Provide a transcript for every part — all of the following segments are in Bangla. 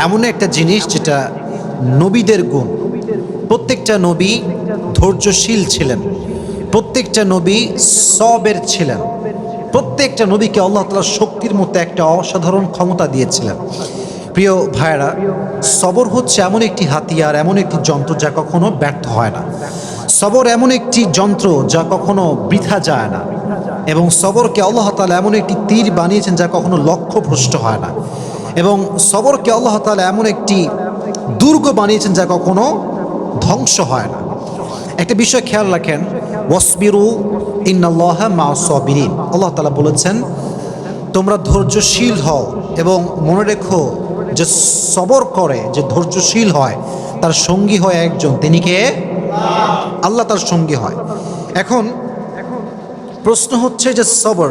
এমন একটা জিনিস যেটা নবীদের গুণ। প্রত্যেকটা নবী ধৈর্যশীল ছিলেন, প্রত্যেকটা নবী সবের ছিলেন, প্রত্যেকটা নবীকে আল্লাহ তাআলা শক্তির মতো একটা অসাধারণ ক্ষমতা দিয়েছিলেন। প্রিয় ভাইয়েরা, সবর হচ্ছে এমন একটি হাতিয়ার, এমন একটি যন্ত্র যা কখনো ব্যর্থ হয় না। সবর এমন একটি যন্ত্র যা কখনো বৃথা যায় না, এবং সবরকে আল্লাহ তাআলা এমন একটি তীর বানিয়েছেন যা কখনো লক্ষ্যভ্রষ্ট হয় না, এবং সবরকে আল্লাহ তাআলা এমন একটি দুর্গ বানিয়েছেন যা কখনো ধ্বংস হয় না। একটা বিষয় খেয়াল রাখেন, ওয়াসবিরু ইন্নাল্লাহা মা'আস সাবিরিন। আল্লাহ তাআলা বলেছেন তোমরা ধৈর্যশীল হও, এবং মনে রেখো যে সবর করে, যে ধৈর্যশীল হয়, তার সঙ্গী হয় একজন, তিনি কে? আল্লাহ তার সঙ্গী হয়। এখন প্রশ্ন হচ্ছে যে সবর,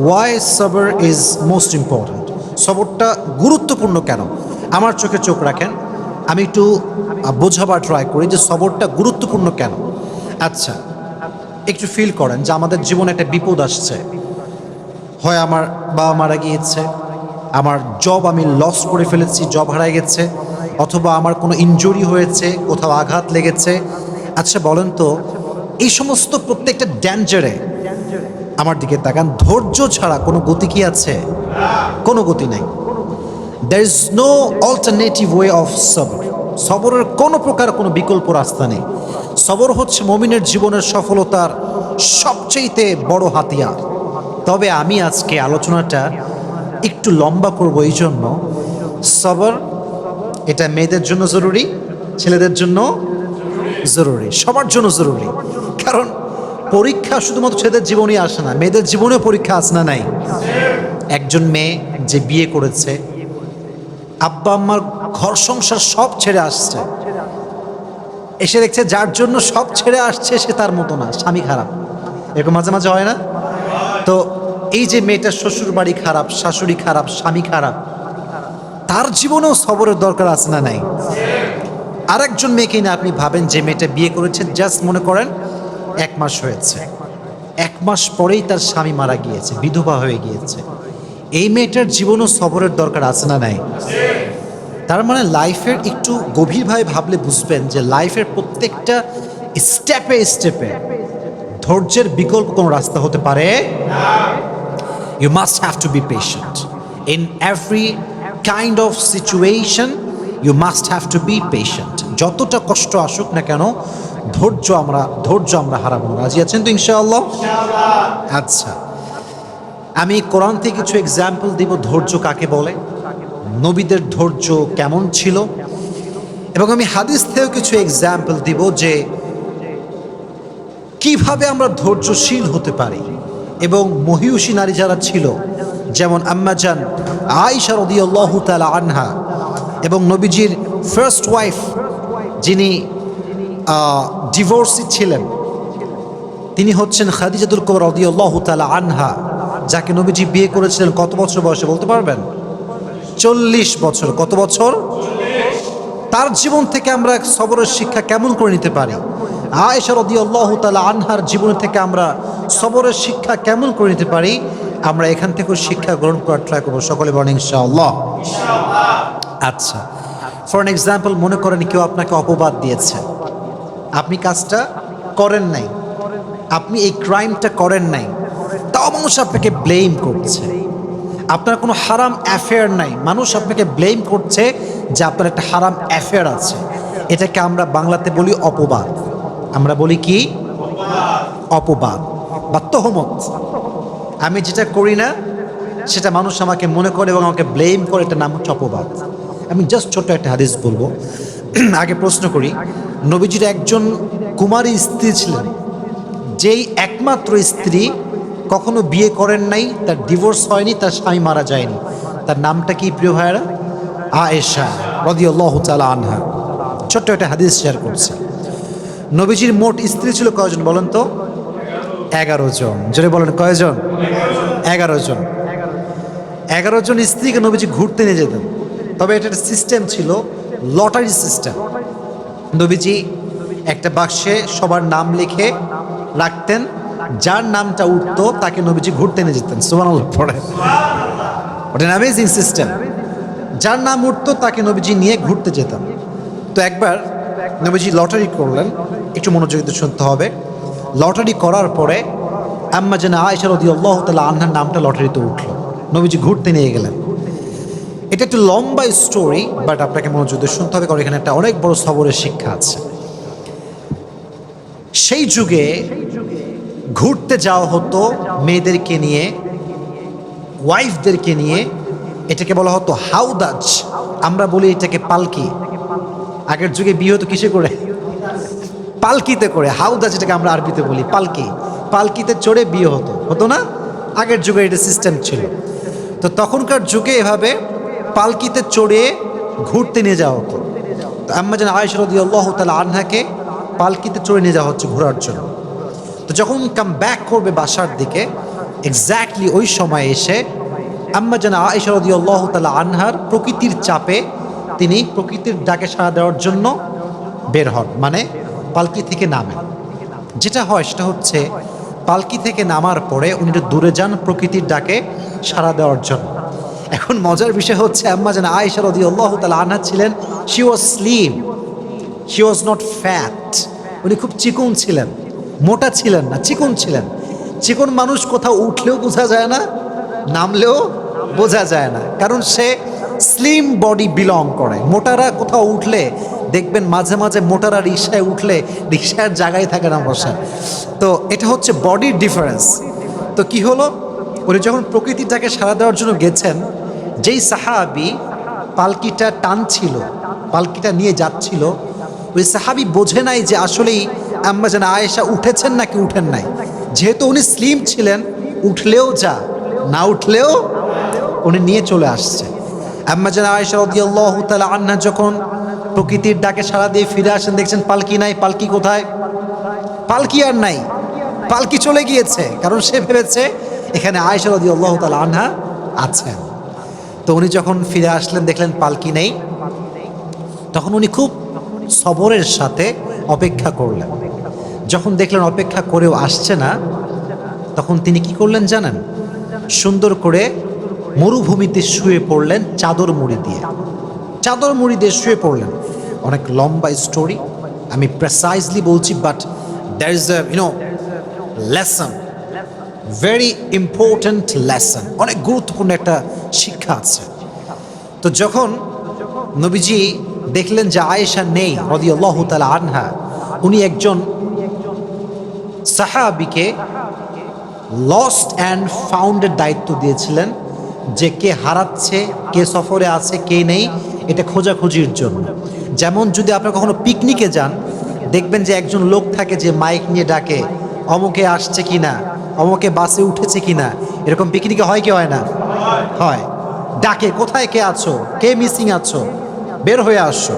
ওয়াই সবর ইজ মোস্ট ইম্পর্ট্যান্ট? সবরটা গুরুত্বপূর্ণ কেন? আমার চোখে চোখ রাখেন, আমি একটু বোঝাবার ট্রাই করি যে সবরটা গুরুত্বপূর্ণ কেন। আচ্ছা, একটু ফিল করেন যে আমাদের জীবনে একটা বিপদ আসছে। হয় আমার বাবা মারা গিয়েছে, আমার জব আমি লস করে ফেলেছি, জব হারাই গেছে, অথবা আমার কোনো ইনজুরি হয়েছে, কোথাও আঘাত লেগেছে। আচ্ছা বলেন তো, এই সমস্ত প্রত্যেকটা ড্যাঞ্জারে আমার দিকে তাকান, ধৈর্য ছাড়া কোনো গতি কি আছে? কোনো গতি নাই। There is no alternative way of সবর। সবরের কোনো প্রকার কোনো বিকল্প রাস্তা নেই। সবর হচ্ছে মুমিনের জীবনের সফলতার সবচেয়ে বড় হাতিয়ার। তবে আমি আজকে আলোচনাটা একটু লম্বা করব, এই জন্য সবর এটা মেয়েদের জন্য জরুরি, ছেলেদের জন্য জরুরি, সবার জন্য জরুরি। কারণ পরীক্ষা শুধুমাত্র ছেলেদের জীবনেই আসে না, মেয়েদের জীবনেও পরীক্ষা আসে না নাই? একজন মেয়ে যে বিয়ে করেছে, আব্বা আম্মার ঘর সংসার সব ছেড়ে আসছে, এসে দেখছে যার জন্য সব ছেড়ে আসছে সে তার মতো না, স্বামী খারাপ। এরকম মাঝে মাঝে হয় না? তো এই যে মেয়েটার শ্বশুর বাড়ি খারাপ, শাশুড়ি খারাপ, স্বামী খারাপ, তার জীবনেও সবরের দরকার আছে না নাই? আরেকজন মেয়েকে না আপনি ভাবেন, যে মেয়েটা বিয়ে করেছে, জাস্ট মনে করেন 1 মাস হয়েছে, 1 মাস পরেই তার স্বামী মারা গিয়েছে, বিধবা হয়ে গিয়েছে। এই মেয়েটার জীবনও সবরের দরকার আছে না নাই? তার মানে লাইফের একটু গভীরভাবে ভাবলে বুঝবেন যে লাইফের প্রত্যেকটা স্টেপে স্টেপে ধৈর্যের বিকল্প কোনো রাস্তা হতে পারে। You must have to be patient in every kind of situation. You must have to be patient. যতটা কষ্ট আসুক না কেন, ধৈর্য আমরা হারাবো না। রাজি আছেন তো ইনশাআল্লাহ? আচ্ছা, আমি কোরআন থেকে কিছু এক্সাম্পল দিব ধৈর্য কাকে বলে, নবীদের ধৈর্য কেমন ছিল, এবং আমি হাদিস থেকেও কিছু এক্সাম্পল দিব যে কিভাবে আমরা ধৈর্যশীল হতে পারি। এবং মহিয়সী নারী যারা ছিল, যেমন আম্মাজান আয়েশা রাদিয়াল্লাহু তাআলা আনহা, এবং নবীজির ফার্স্ট ওয়াইফ যিনি ডিভোর্সি ছিলেন, তিনি হচ্ছেন খাদিজাতুল কুবরা রাদিয়াল্লাহু তাআলা আনহা, যাকে নবীজি বিয়ে করেছিলেন কত বছর বয়সে বলতে পারবেন? 40 বছর। কত বছর? তার জীবন থেকে আমরা সবরের শিক্ষা কেমন করে নিতে পারি? আয়েশা রাদিয়াল্লাহু তাআলা আনহার জীবন থেকে আমরা সবরের শিক্ষা কেমন করে নিতে পারি? আমরা এখান থেকেও শিক্ষা গ্রহণ করার ট্রাই করবো। সকলে বলেন ইনশাআল্লাহ। আচ্ছা, ফর অ্যান এক্সাম্পল, মনে করেন কেউ আপনাকে অপবাদ দিয়েছে, আপনি কাজটা করেন নাই, আপনি এই ক্রাইমটা করেন নাই, তাও মানুষ আপনাকে ব্লেম করছে। আপনার কোনো হারাম অ্যাফেয়ার নাই, মানুষ আপনাকে ব্লেম করছে যে আপনার একটা হারাম অ্যাফেয়ার আছে। এটাকে আমরা বাংলাতে বলি অপবাদ। আমরা বলি কি? অপবাদ বা তহমত। আমি যেটা করি না সেটা মানুষ আমাকে মনে করে এবং আমাকে ব্লেম করে, এটা নাম হচ্ছে অপবাদ। আমি জাস্ট ছোট্ট একটা হাদিস বলবো। আগে প্রশ্ন করি, নবীজির একজন কুমারী স্ত্রী ছিলেন, যেই একমাত্র স্ত্রী কখনো বিয়ে করেন নাই, তার ডিভোর্স হয়নি, তার স্বামী মারা যায়নি। তার নামটা কি প্রিয় ভাইয়েরা? আয়েশা রাদিয়াল্লাহু তাআলা আনহা। ছোট্ট একটা হাদিস শেয়ার করছি। নবীজির মোট স্ত্রী ছিল কয়জন বলেন তো? 11 জন। জোরে বলেন কয়জন? 11 জন। 11 জন স্ত্রীকে নবীজি ঘুরতে নিয়ে যেতেন। তবে এটা একটা সিস্টেম ছিল, লটারি সিস্টেম। নবীজি একটা বাক্সে সবার নাম লিখে রাখতেন, যার নামটা উঠতো তাকে নবীজি ঘুরতে নিয়ে যেতেন। সুবহানাল্লাহ পড়ে। ওটা অ্যামেজিং সিস্টেম। যার নাম উঠতো তাকে নবীজি নিয়ে ঘুরতে যেতাম। তো একবার নবীজি লটারি করলেন, একটু মনোযোগ দিয়ে শুনতে হবে। লটারি করার পরে আম্মা জানা আয়েশা রাদিয়াল্লাহু তাআলা আনহার নামটা লটারিতে উঠলো, নবীজি ঘুরতে নিয়ে গেলেন। এটা একটু লম্বা স্টোরি, বাট আপনাকে মনোযোগ দিয়ে শুনতে হবে, কারণ এখানে একটা অনেক বড় সবরের শিক্ষা আছে। সেই যুগে ঘুরতে যাওয়া হতো মেয়েদেরকে নিয়ে, ওয়াইফদেরকে নিয়ে। এটাকে বলা হতো হাউদাজ, আমরা বলি এটাকে পালকি। আগের যুগে বিয়ে হতো কিসে করে? পালকিতে করে। হাউদাজ এটাকে আমরা আরবিতে বলি পালকি। পালকিতে চড়ে বিয়ে হতো, হতো না? আগের যুগে এটা সিস্টেম ছিল। তো তখনকার যুগে এভাবে পালকিতে চড়ে ঘুরতে নিয়ে যাওয়া হতো। তো আম্মা জান আয়েশা রাদিয়াল্লাহু তাআলা আনহাকে পালকিতে চড়ে নিয়ে যাওয়া হচ্ছে ঘোরার জন্য। তো যখন কাম ব্যাক করবে বাসার দিকে, এক্স্যাক্টলি ওই সময় এসে আম্মা জান আয়েশা রাদিয়াল্লাহু তাআলা আনহার প্রকৃতির চাপে তিনি প্রকৃতির ডাকে সাড়া দেওয়ার জন্য বের হন, মানে পালকি থেকে নামেন। যেটা হয় সেটা হচ্ছে পালকি থেকে নামার পরে উনি একটু দূরে যান প্রকৃতির ডাকে সাড়া দেওয়ার জন্য। এখন মজার বিষয় হচ্ছে আম্মা জান আয়েশা রাদিয়াল্লাহু তাআলা আনহা ছিলেন, she was slim, she was not fat. উনি খুব চিকন ছিলেন, মোটা ছিলেন না, চিকন ছিলেন। চিকন মানুষ কোথাও উঠলেও বোঝা যায় না, নামলেও বোঝা যায় না, কারণ সে স্লিম বডি বিলং করে। মোটারা কোথাও উঠলে দেখবেন মাঝে মাঝে মোটারা রিক্সায় উঠলে রিক্সার জায়গায় থাকে না বসা। তো এটা হচ্ছে বডির ডিফারেন্স। তো কি হলো, উনি যখন প্রকৃতিটাকে সাড়া দেওয়ার জন্য গেছেন, যেই সাহাবি পালকিটা টানছিল, পালকিটা নিয়ে যাচ্ছিল, ওই সাহাবি বোঝে নাই যে আসলেই আম্মা জান আয়েশা উঠেছেন নাকি উঠেন নাই। যেহেতু উনি স্লিম ছিলেন, উঠলেও যা, না উঠলেও উনি নিয়ে চলে আসছে। আম্মা জান আয়েশা রাদিয়াল্লাহু তাআলা আনহা যখন প্রকৃতির ডাকে সাড়া দিয়ে ফিরে আসেন, দেখছেন পালকি নাই। পালকি কোথায়? পালকি আর নাই, পালকি চলে গিয়েছে। কারণ সে ভেবেছে এখানে আয়েশা রাদিয়াল্লাহু তাআলা আনহা আছেন। তো উনি যখন ফিরে আসলেন, দেখলেন পালকি নেই। তখন উনি খুব সবরের সাথে অপেক্ষা করলেন। যখন দেখলেন অপেক্ষা করেও আসছে না, তখন তিনি কি করলেন জানেন? সুন্দর করে মরুভূমিতে শুয়ে পড়লেন চাদর মুড়ি দিয়ে। চাদর মুড়ি দিয়ে শুয়ে পড়লেন। অনেক লম্বা স্টোরি, আমি প্রেসাইজলি বলছি, but there is a lesson, very important lesson, অনেক গুরুত্বপূর্ণ একটা শিক্ষা আছে। তো যখন নবীজি দেখলেন যে আয়েশা নেই রাদিয়াল্লাহু তাআলা আনহা, উনি একজন সাহাবীকে লস্ট অ্যান্ড ফাউন্ডের দায়িত্ব দিয়েছিলেন, যে কে হারাচ্ছে, কে সফরে আছে, কে নেই, এটা খোঁজাখুঁজির জন্য। যেমন যদি আপনারা কখনো পিকনিকে যান, দেখবেন যে একজন লোক থাকে যে মাইক নিয়ে ডাকে, অমুকে আসছে কিনা, অমুকে বাসে উঠেছে কিনা। এরকম পিকনিকে হয় কি হয় না? হয়। ডাকে, কোথায় কে আছো, কে মিসিং আছো, বের হয়ে আসছো।